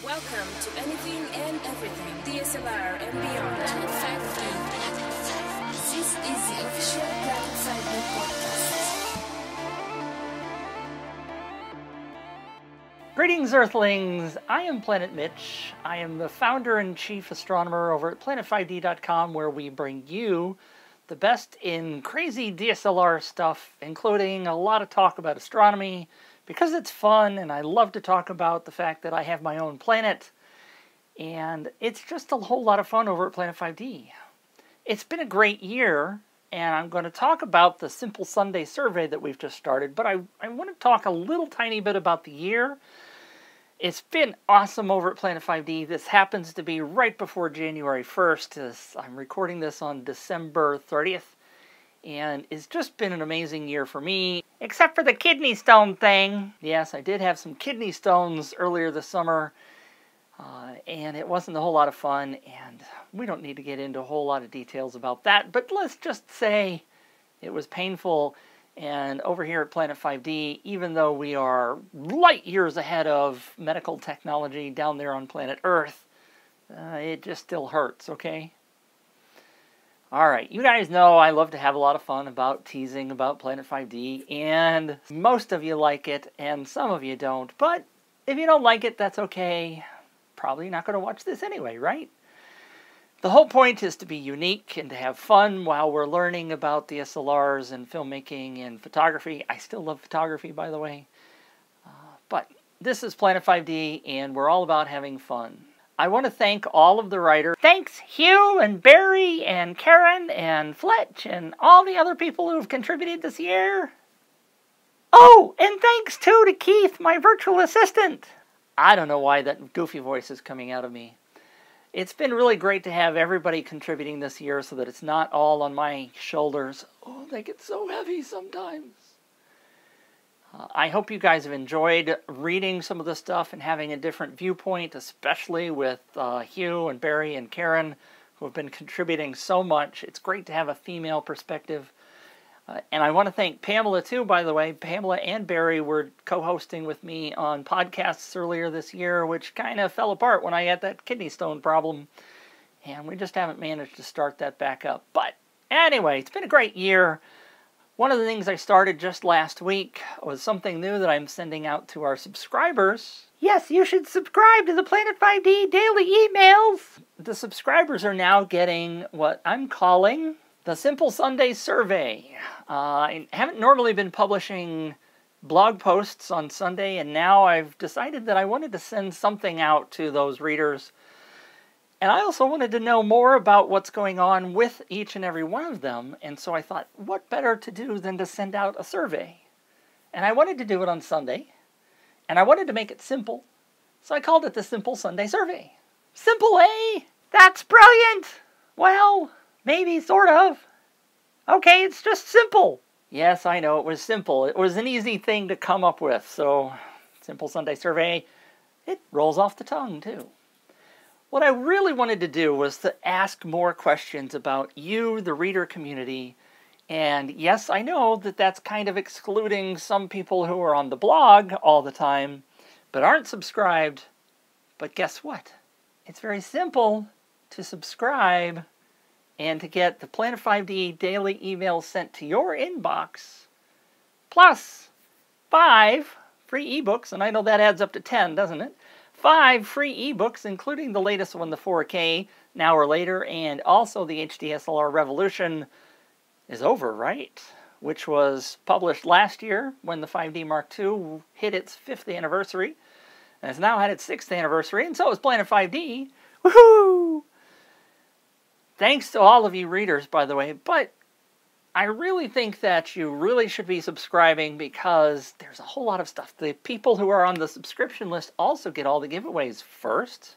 Welcome to Anything and Everything DSLR and Beyond. Planet 5D. This is the official Planet 5D podcast. Greetings, Earthlings! I am Planet Mitch. I am the founder and chief astronomer over at planet5d.com, where we bring you the best in crazy DSLR stuff, including a lot of talk about astronomy, because it's fun, and I love to talk about the fact that I have my own planet, and it's just a whole lot of fun over at Planet 5D. It's been a great year, and I'm going to talk about the Simple Sunday survey that we've just started, but I want to talk a little tiny bit about the year. It's been awesome over at Planet 5D. This happens to be right before January 1st, as I'm recording this on December 30th. And it's just been an amazing year for me, except for the kidney stone thing. Yes, I did have some kidney stones earlier this summer, and it wasn't a whole lot of fun, and we don't need to get into a whole lot of details about that, but let's just say it was painful. And over here at Planet 5D, even though we are light years ahead of medical technology down there on planet Earth, it just still hurts, okay? Alright, you guys know I love to have a lot of fun about teasing about Planet 5D, and most of you like it, and some of you don't, but if you don't like it, that's okay. Probably not going to watch this anyway, right? The whole point is to be unique and to have fun while we're learning about DSLRs and filmmaking and photography. I still love photography, by the way. But this is Planet 5D, and we're all about having fun. I want to thank all of the writers. Thanks Hugh and Barry and Karen and Fletch and all the other people who have contributed this year. Oh, and thanks too to Keith, my virtual assistant. I don't know why that goofy voice is coming out of me. It's been really great to have everybody contributing this year so that it's not all on my shoulders. Oh, they get so heavy sometimes. I hope you guys have enjoyed reading some of the stuff and having a different viewpoint, especially with Hugh and Barry and Karen, who have been contributing so much. It's great to have a female perspective. And I want to thank Pamela, too, by the way. Pamela and Barry were co-hosting with me on podcasts earlier this year, which kind of fell apart when I had that kidney stone problem. And we just haven't managed to start that back up. But anyway, it's been a great year. One of the things I started just last week was something new that I'm sending out to our subscribers. Yes, you should subscribe to the Planet 5D daily emails. The subscribers are now getting what I'm calling the Simple Sunday survey. I haven't normally been publishing blog posts on Sunday, and now I've decided that I wanted to send something out to those readers. And I also wanted to know more about what's going on with each and every one of them, and so I thought, what better to do than to send out a survey? And I wanted to do it on Sunday, and I wanted to make it simple, so I called it the Simple Sunday Survey. Simple, eh? That's brilliant! Well, maybe, sort of. Okay, it's just simple. Yes, I know, it was simple. It was an easy thing to come up with, so Simple Sunday Survey, it rolls off the tongue, too. What I really wanted to do was to ask more questions about you, the reader community, and yes, I know that that's kind of excluding some people who are on the blog all the time, but aren't subscribed. But guess what? It's very simple to subscribe and to get the Planet 5D daily emails sent to your inbox, plus 5 free ebooks, and I know that adds up to 10, doesn't it? 5 free ebooks, including the latest one, the 4K, Now or Later, and also the HDSLR Revolution is over, right? Which was published last year when the 5D Mark II hit its 5th anniversary, and has now had its 6th anniversary, and so is Planet 5D. Woohoo! Thanks to all of you readers, by the way, but I really think that you really should be subscribing because there's a whole lot of stuff. The people who are on the subscription list also get all the giveaways first,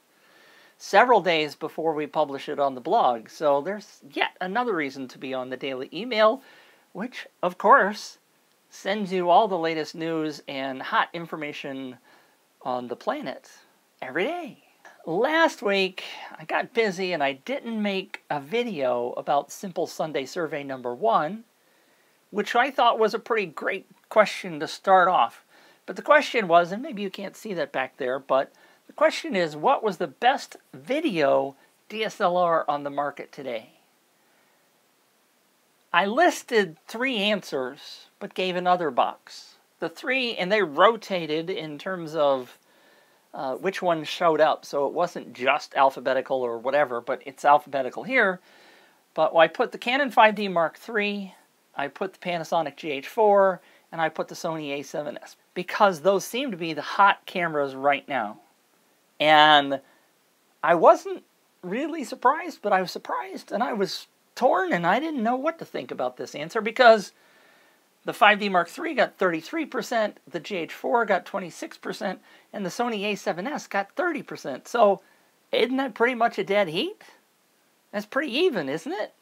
several days before we publish it on the blog. So there's yet another reason to be on the daily email, which, of course, sends you all the latest news and hot information on the planet every day. Last week, I got busy and I didn't make a video about Simple Sunday Survey number 1, which I thought was a pretty great question to start off. But the question was, and maybe you can't see that back there, but The question is, what was the best video DSLR on the market today? I listed 3 answers, but gave another box. The 3, and they rotated in terms of which one showed up, so it wasn't just alphabetical or whatever, but it's alphabetical here. But I put the Canon 5D Mark III, I put the Panasonic GH4, and I put the Sony a7S, because those seem to be the hot cameras right now. And I wasn't really surprised, but I was surprised, and I was torn, and I didn't know what to think about this answer, because the 5D Mark III got 33%, the GH4 got 26%, and the Sony a7S got 30%. So, isn't that pretty much a dead heat? That's pretty even, isn't it?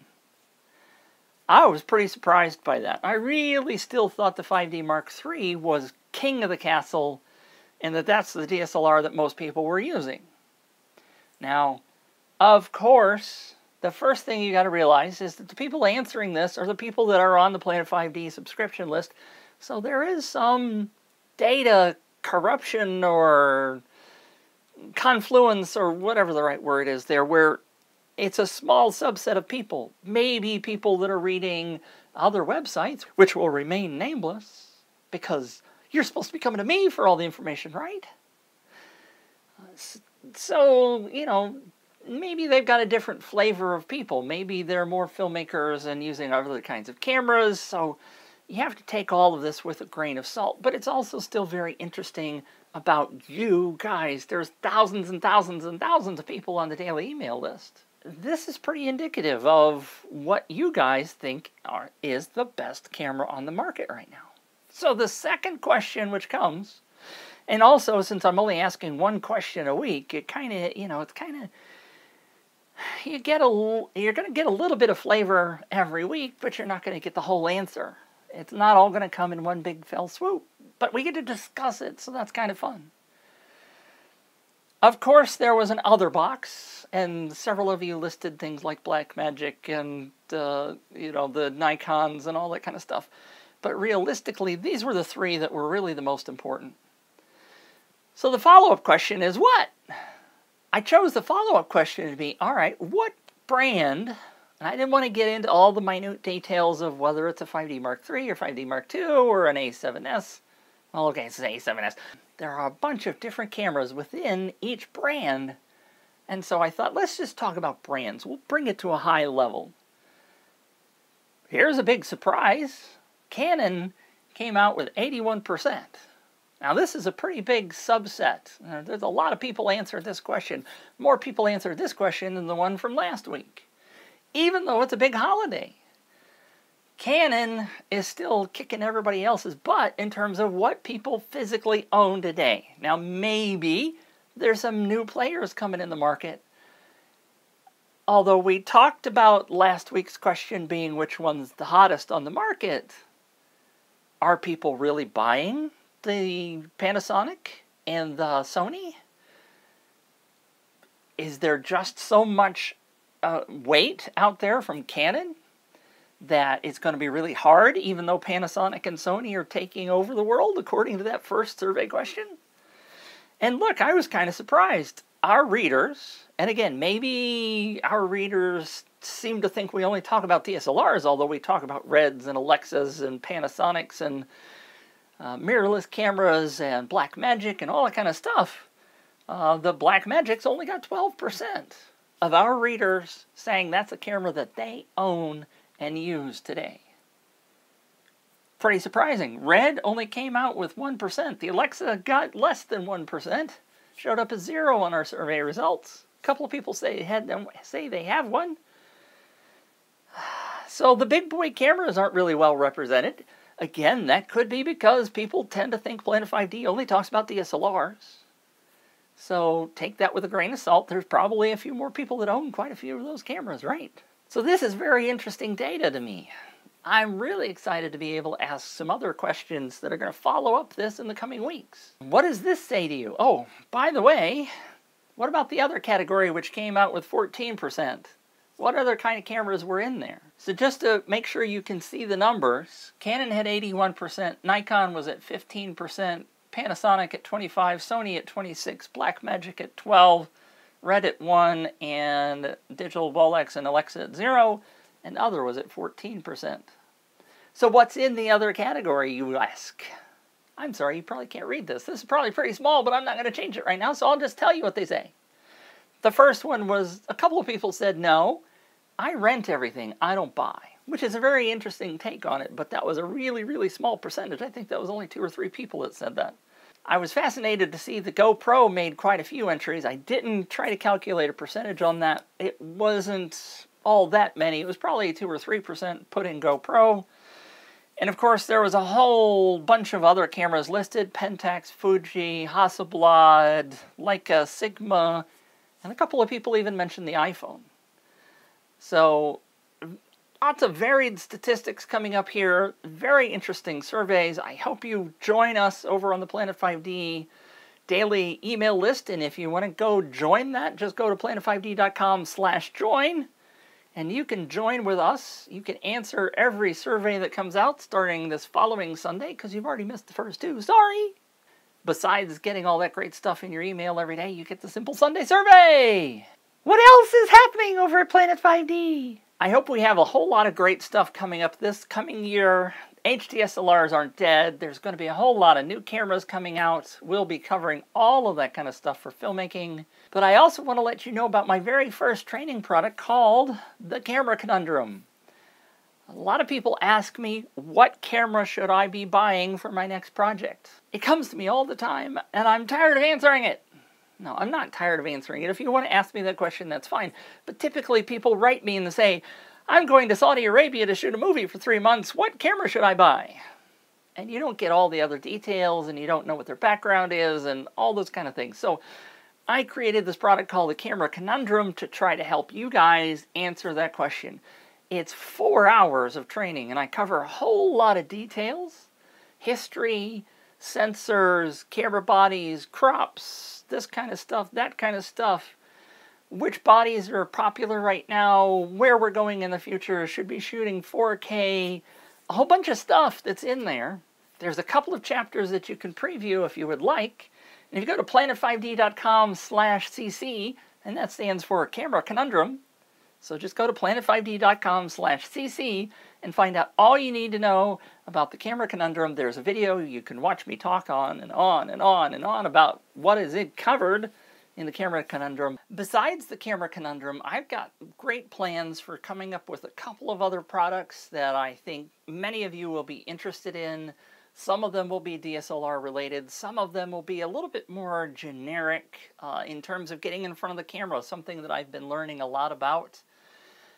I was pretty surprised by that. I really still thought the 5D Mark III was king of the castle, and that's the DSLR that most people were using. Now, of course, the first thing you got to realize is that the people answering this are the people that are on the Planet 5D subscription list. So there is some data corruption or confluence or whatever the right word is there, where it's a small subset of people. Maybe people that are reading other websites, which will remain nameless, because you're supposed to be coming to me for all the information, right? So, you know, maybe they've got a different flavor of people. Maybe they're more filmmakers and using other kinds of cameras. So you have to take all of this with a grain of salt. But it's also still very interesting about you guys. There's thousands and thousands and thousands of people on the daily email list. This is pretty indicative of what you guys think is the best camera on the market right now. So the second question which comes, and also since I'm only asking one question a week, it kind of, you know, it's kind of, you're going to get a little bit of flavor every week, but you're not going to get the whole answer. It's not all going to come in one big fell swoop, but we get to discuss it, so that's kind of fun. Of course, there was an other box, and several of you listed things like Blackmagic and, you know, the Nikons and all that kind of stuff. But realistically, these were the 3 that were really the most important. So the follow-up question is what? I chose the follow-up question to be, all right, what brand, and I didn't want to get into all the minute details of whether it's a 5D Mark III or 5D Mark II or an A7S. Well, okay, it's an A7S. There are a bunch of different cameras within each brand, and so I thought, let's just talk about brands. We'll bring it to a high level. Here's a big surprise. Canon came out with 81%. Now, this is a pretty big subset. There's a lot of people answered this question. More people answered this question than the one from last week. Even though it's a big holiday, Canon is still kicking everybody else's butt in terms of what people physically own today. Now, maybe there's some new players coming in the market. Although we talked about last week's question being which one's the hottest on the market, are people really buying the Panasonic and the Sony? Is there just so much weight out there from Canon that it's going to be really hard, even though Panasonic and Sony are taking over the world, according to that first survey question? And look, I was kind of surprised. Our readers, and again, maybe our readers seem to think we only talk about DSLRs, although we talk about Reds and Alexas and Panasonics and mirrorless cameras and Blackmagic and all that kind of stuff. The Blackmagic's only got 12% of our readers saying that's a camera that they own and use today. Pretty surprising. Red only came out with 1%. The Alexa got less than 1%. Showed up as 0 on our survey results. A couple of people say they have one. So the big boy cameras aren't really well represented. Again, that could be because people tend to think Planet 5D only talks about DSLRs. So take that with a grain of salt. There's probably a few more people that own quite a few of those cameras, right? So this is very interesting data to me. I'm really excited to be able to ask some other questions that are going to follow up this in the coming weeks. What does this say to you? Oh, by the way, what about the other category which came out with 14%? What other kind of cameras were in there? So just to make sure you can see the numbers, Canon had 81%, Nikon was at 15%, Panasonic at 25, Sony at 26, Blackmagic at 12, Red at 1, and Digital Bolex and Alexa at 0, and other was at 14%. So what's in the other category, you ask? I'm sorry, you probably can't read this. This is probably pretty small, but I'm not going to change it right now, so I'll just tell you what they say. The first one was, a couple of people said, no, I rent everything, I don't buy, which is a very interesting take on it, but that was a really, really small percentage. I think that was only 2 or 3 people that said that. I was fascinated to see the GoPro made quite a few entries. I didn't try to calculate a percentage on that. It wasn't all that many. It was probably 2 or 3% put in GoPro. And of course, there was a whole bunch of other cameras listed: Pentax, Fuji, Hasselblad, Leica, Sigma, and a couple of people even mentioned the iPhone. So, lots of varied statistics coming up here, very interesting surveys. I hope you join us over on the Planet 5D daily email list, and if you want to go join that, just go to planet5d.com/join. And you can join with us. You can answer every survey that comes out starting this following Sunday, because you've already missed the first 2. Sorry! Besides getting all that great stuff in your email every day, you get the Simple Sunday Survey! What else is happening over at Planet 5D? I hope we have a whole lot of great stuff coming up this coming year. HDSLRs aren't dead. There's going to be a whole lot of new cameras coming out. We'll be covering all of that kind of stuff for filmmaking. But I also want to let you know about my very first training product called the Camera Conundrum. A lot of people ask me, what camera should I be buying for my next project? It comes to me all the time, and I'm tired of answering it. No, I'm not tired of answering it. If you want to ask me that question, that's fine. But typically people write me and say, I'm going to Saudi Arabia to shoot a movie for 3 months. What camera should I buy? And you don't get all the other details, and you don't know what their background is, and all those kind of things. So I created this product called the Camera Conundrum to try to help you guys answer that question. It's 4 hours of training, and I cover a whole lot of details: history, sensors, camera bodies, crops, this kind of stuff, that kind of stuff. Which bodies are popular right now, where we're going in the future, should be shooting 4K, a whole bunch of stuff that's in there. There's a couple of chapters that you can preview if you would like. And if you go to planet5d.com/cc, and that stands for Camera Conundrum, so just go to planet5d.com/cc and find out all you need to know about the Camera Conundrum. There's a video you can watch me talk on and on and on and on about what is it covered in the Camera Conundrum. Besides the Camera Conundrum, I've got great plans for coming up with a couple of other products that I think many of you will be interested in. Some of them will be DSLR related. Some of them will be a little bit more generic in terms of getting in front of the camera, something that I've been learning a lot about.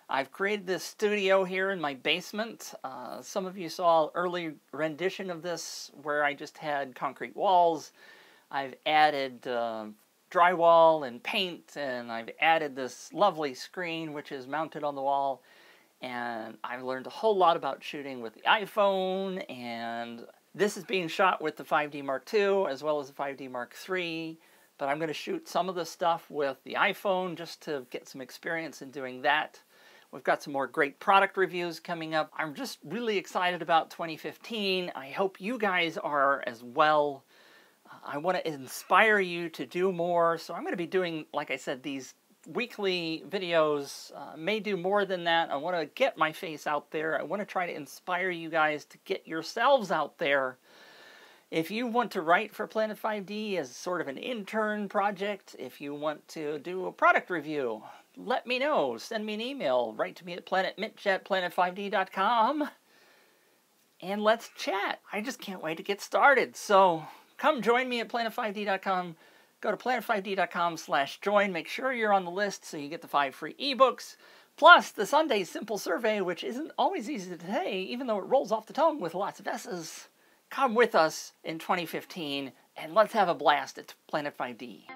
I've created this studio here in my basement. Some of you saw an early rendition of this where I just had concrete walls. I've added drywall and paint, and I've added this lovely screen which is mounted on the wall, and I've learned a whole lot about shooting with the iPhone, and this is being shot with the 5D Mark II as well as the 5D Mark III, but I'm going to shoot some of the stuff with the iPhone just to get some experience in doing that. We've got some more great product reviews coming up. I'm just really excited about 2015. I hope you guys are as well. I want to inspire you to do more, so I'm going to be doing, like I said, these weekly videos. May do more than that. I want to get my face out there. I want to try to inspire you guys to get yourselves out there. If you want to write for Planet 5D as sort of an intern project, if you want to do a product review, let me know. Send me an email. Write to me at planetmitch@planet5d.com, and let's chat. I just can't wait to get started. So come join me at planet5d.com. Go to planet5d.com/join. Make sure you're on the list so you get the 5 free ebooks. Plus the Sunday Simple Survey, which isn't always easy to say, even though it rolls off the tongue with lots of S's. Come with us in 2015, and let's have a blast at Planet 5D.